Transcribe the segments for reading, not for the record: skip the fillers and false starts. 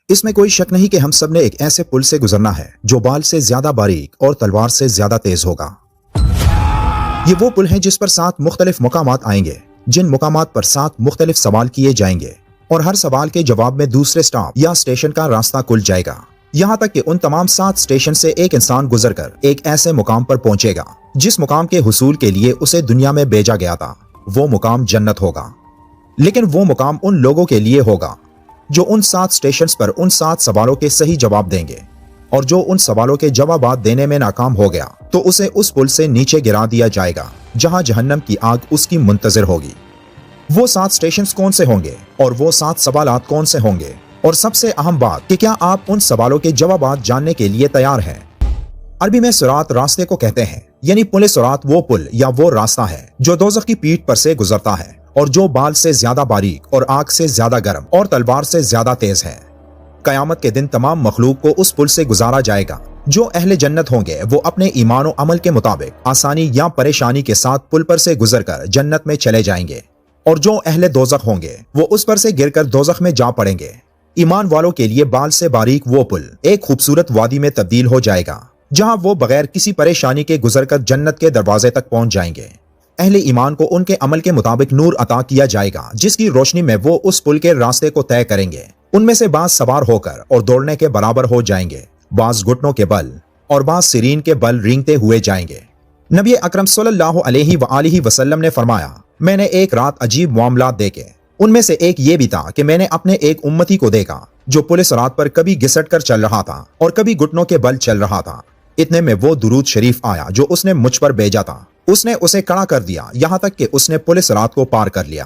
اس میں کوئی شک نہیں کہ ہم سب نے ایک ایسے پل سے گزرنا ہے جو بال سے زیادہ باریک اور تلوار سے زیادہ تیز ہوگا۔ یہ وہ پل ہے جس پر 7 مختلف مقامات آئیں گے، جن مقامات پر 7 مختلف سوال کیے جائیں گے اور ہر سوال کے جواب میں دوسرے سٹاپ یا اسٹیشن کا راستہ کھل جائے گا، یہاں تک کہ ان تمام 7 اسٹیشن سے ایک انسان گزر کر ایک ایسے مقام پر پہنچے گا جس مقام کے حصول کے لیے اسے دنیا میں بھیجا گیا تھا۔ وہ مقام جنت ہوگا، لیکن وہ مقام ان لوگوں کے لیے ہوگا جو ان 7 اسٹیشنز پر ان 7 سوالوں کے صحیح جواب دیں گے، اور جو ان سوالوں کے جوابات دینے میں ناکام ہو گیا تو اسے اس پل سے نیچے گرا دیا جائے گا جہاں جہنم کی آگ اس کی منتظر ہوگی۔ وہ 7 اسٹیشنز کون سے ہوں گے اور وہ 7 سوالات کون سے ہوں گے، اور سب سے اہم بات کہ کیا آپ ان سوالوں کے جوابات جاننے کے لیے تیار ہیں؟ عربی میں صراط راستے کو کہتے ہیں، یعنی پل صراط وہ پل یا وہ راستہ ہے جو دوزخ کی پیٹھ پر سے گزرتا ہے اور جو بال سے زیادہ باریک اور آگ سے زیادہ گرم اور تلوار سے زیادہ تیز ہے۔ قیامت کے دن تمام مخلوق کو اس پل سے گزارا جائے گا۔ جو اہل جنت ہوں گے وہ اپنے ایمان و عمل کے مطابق آسانی یا پریشانی کے ساتھ پل پر سے گزر کر جنت میں چلے جائیں گے، اور جو اہل دوزخ ہوں گے وہ اس پر سے گر کر دوزخ میں جا پڑیں گے۔ ایمان والوں کے لیے بال سے باریک وہ پل ایک خوبصورت وادی میں تبدیل ہو جائے گا جہاں وہ بغیر کسی پریشانی کے گزر کر جنت کے دروازے تک پہنچ جائیں گے۔ اہل ایمان کو ان کے عمل کے مطابق نور عطا کیا جائے گا جس کی روشنی میں وہ اس پل کے راستے کو طے کریں گے۔ ان میں سے بعض سوار ہو کر اور دوڑنے کے برابر ہو جائیں گے، بعض گھٹنوں کے بل اور بعض سرین کے بل رینگتے ہوئے جائیں گے۔ نبی اکرم صلی اللہ علیہ وآلہ وسلم نے فرمایا، میں نے ایک رات عجیب معاملات دیکھے، ان میں سے ایک یہ بھی تھا کہ میں نے اپنے ایک امتی کو دیکھا جو پل صراط پر کبھی گھسٹ کر چل رہا تھا اور کبھی گھٹنوں کے بل چل رہا تھا۔ اتنے میں وہ درود شریف آیا جو اس نے مجھ پر بھیجا تھا، اس نے اسے کڑا کر دیا یہاں تک کہ اس نے پل صراط کو پار کر لیا۔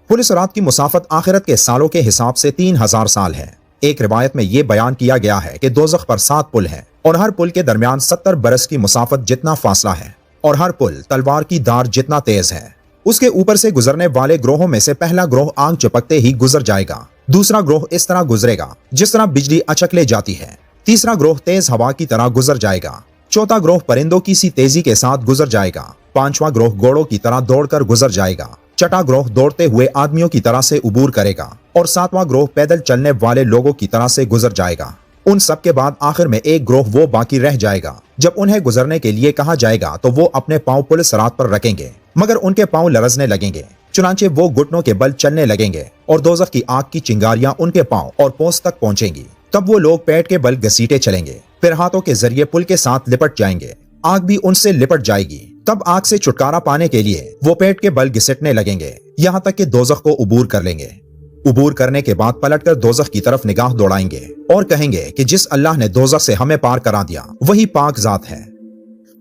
پل صراط کی مسافت آخرت کے سالوں کے حساب سے 3000 سال ہے۔ ایک روایت میں یہ بیان کیا گیا ہے کہ دوزخ پر 7 پل ہیں اور ہر پل کے درمیان 70 برس کی مسافت جتنا فاصلہ ہے، اور ہر پل تلوار کی دار جتنا تیز ہے۔ اس کے اوپر سے گزرنے والے گروہوں میں سے پہلا گروہ آنکھ چپکتے ہی گزر جائے گا، دوسرا گروہ اس طرح گزرے گا جس طرح بجلی اچک لے جاتی ہے، تیسرا گروہ تیز ہوا کی طرح گزر جائے گا، چوتھا گروہ پرندوں کی سی تیزی کے ساتھ گزر جائے گا، پانچواں گروہ گھوڑوں کی طرح دوڑ کر گزر جائے گا، چھٹا گروہ دوڑتے ہوئے آدمیوں کی طرح سے عبور کرے گا، اور ساتواں گروہ پیدل چلنے والے لوگوں کی طرح سے گزر جائے گا۔ ان سب کے بعد آخر میں ایک گروہ وہ باقی رہ جائے گا۔ جب انہیں گزرنے کے لیے کہا جائے گا تو وہ اپنے پاؤں پل صراط پر رکھیں گے، مگر ان کے پاؤں لرزنے لگیں گے، چنانچہ وہ گھٹنوں کے بل چلنے لگیں گے اور دوزخ کی آگ کی چنگاریاں ان کے پاؤں اور پوست تک پہنچیں گی۔ تب وہ لوگ پیٹ کے بل گھسیٹے چلیں گے، پھر ہاتھوں کے ذریعے پل کے ساتھ لپٹ جائیں گے، آگ بھی ان سے لپٹ جائے گی۔ تب آگ سے چھٹکارا پانے کے لیے وہ پیٹ کے بل گھسٹنے لگیں گے یہاں تک کہ دوزخ کو عبور کر لیں گے۔ عبور کرنے کے بعد پلٹ کر دوزخ کی طرف نگاہ دوڑائیں گے اور کہیں گے کہ جس اللہ نے دوزخ سے ہمیں پار کرا دیا وہی پاک ذات ہے۔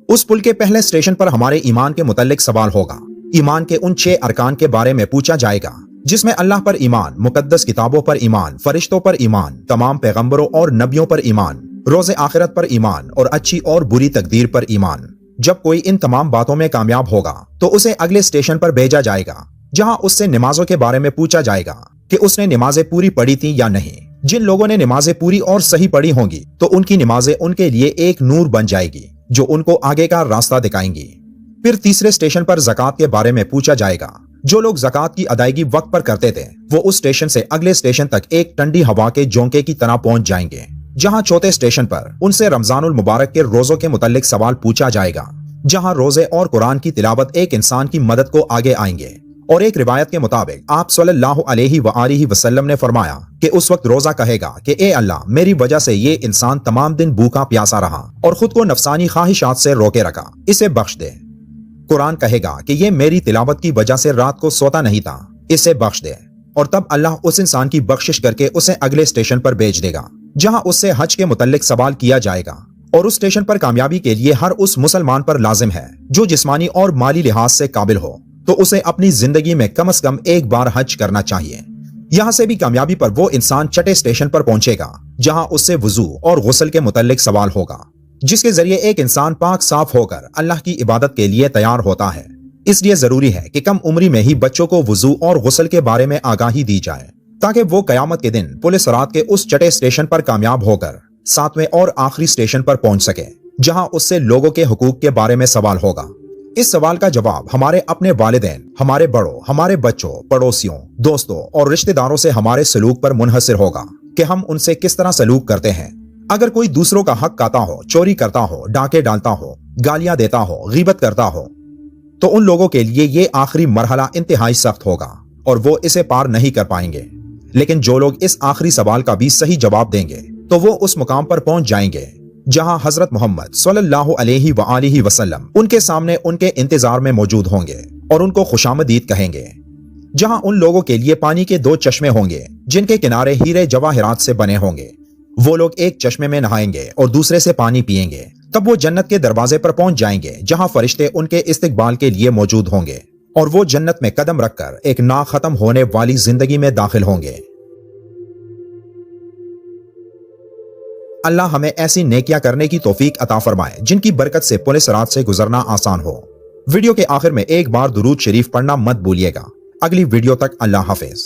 اس پل کے پہلے اسٹیشن پر ہمارے ایمان کے متعلق سوال ہوگا۔ ایمان کے ان 6 ارکان کے بارے میں پوچھا جائے گا جس میں اللہ پر ایمان، مقدس کتابوں پر ایمان، فرشتوں پر ایمان، تمام پیغمبروں اور نبیوں پر ایمان، روز آخرت پر ایمان اور اچھی اور بری تقدیر پر ایمان۔ جب کوئی ان تمام باتوں میں کامیاب ہوگا تو اسے اگلے اسٹیشن پر بھیجا جائے گا جہاں اس سے نمازوں کے بارے میں پوچھا جائے گا کہ اس نے نمازیں پوری پڑھی تھیں یا نہیں۔ جن لوگوں نے نمازیں پوری اور صحیح پڑھی ہوں گی تو ان کی نمازیں ان کے لیے ایک نور بن جائے گی جو ان کو آگے کا راستہ دکھائیں گی۔ پھر تیسرے اسٹیشن پر زکوٰۃ کے بارے میں پوچھا جائے گا۔ جو لوگ زکوٰۃ کی ادائیگی وقت پر کرتے تھے وہ اس اسٹیشن سے اگلے اسٹیشن تک ایک ٹھنڈی ہوا کے جھونکے کی طرح پہنچ جائیں گے، جہاں چوتھے اسٹیشن پر ان سے رمضان المبارک کے روزوں کے متعلق سوال پوچھا جائے گا، جہاں روزے اور قرآن کی تلاوت ایک انسان کی مدد کو آگے آئیں گے۔ اور ایک روایت کے مطابق آپ صلی اللہ علیہ وآلہ وسلم نے فرمایا کہ اس وقت روزہ کہے گا کہ اے اللہ، میری وجہ سے یہ انسان تمام دن بھوکا پیاسا رہا اور خود کو نفسانی خواہشات سے روکے رکھا، اسے بخش دے۔ قرآن کہے گا کہ یہ میری تلاوت کی وجہ سے رات کو سوتا نہیں تھا، اسے بخش دے۔ اور تب اللہ اس انسان کی بخشش کر کے اسے اگلے اسٹیشن پر بھیج دے گا جہاں اس سے حج کے متعلق سوال کیا جائے گا، اور اس اسٹیشن پر کامیابی کے لیے ہر اس مسلمان پر لازم ہے جو جسمانی اور مالی لحاظ سے قابل ہو تو اسے اپنی زندگی میں کم از کم ایک بار حج کرنا چاہیے۔ یہاں سے بھی کامیابی پر وہ انسان چھٹے اسٹیشن پر پہنچے گا جہاں اس سے وضو اور غسل کے متعلق سوال ہوگا، جس کے ذریعے ایک انسان پاک صاف ہو کر اللہ کی عبادت کے لیے تیار ہوتا ہے۔ اس لیے ضروری ہے کہ کم عمری میں ہی بچوں کو وضو اور غسل کے بارے میں آگاہی دی جائے تاکہ وہ قیامت کے دن پل صراط کے اس چھٹے اسٹیشن پر کامیاب ہو کر 7ویں اور آخری اسٹیشن پر پہنچ سکے جہاں اس سے لوگوں کے حقوق کے بارے میں سوال ہوگا۔ اس سوال کا جواب ہمارے اپنے والدین، ہمارے بڑوں، ہمارے بچوں، پڑوسیوں، دوستوں اور رشتہ داروں سے ہمارے سلوک پر منحصر ہوگا۔ کہ ہم ان سے کس طرح سلوک کرتے ہیں۔ اگر کوئی دوسروں کا حق کھاتا ہو، چوری کرتا ہو، ڈاکے ڈالتا ہو، گالیاں دیتا ہو، غیبت کرتا ہو، تو ان لوگوں کے لیے یہ آخری مرحلہ انتہائی سخت ہوگا اور وہ اسے پار نہیں کر پائیں گے۔ لیکن جو لوگ اس آخری سوال کا بھی صحیح جواب دیں گے تو وہ اس مقام پر پہنچ جائیں گے جہاں حضرت محمد صلی اللہ علیہ وآلہ وسلم ان کے سامنے ان کے انتظار میں موجود ہوں گے اور ان کو خوشامدید کہیں گے، جہاں ان لوگوں کے لیے پانی کے 2 چشمے ہوں گے جن کے کنارے ہیرے جواہرات سے بنے ہوں گے۔ وہ لوگ ایک چشمے میں نہائیں گے اور دوسرے سے پانی پئیں گے، تب وہ جنت کے دروازے پر پہنچ جائیں گے جہاں فرشتے ان کے استقبال کے لیے موجود ہوں گے اور وہ جنت میں قدم رکھ کر ایک نا ختم ہونے والی زندگی میں داخل ہوں گے۔ اللہ ہمیں ایسی نیکیاں کرنے کی توفیق عطا فرمائے جن کی برکت سے پل صراط سے گزرنا آسان ہو۔ ویڈیو کے آخر میں ایک بار درود شریف پڑھنا مت بھولیے گا۔ اگلی ویڈیو تک اللہ حافظ۔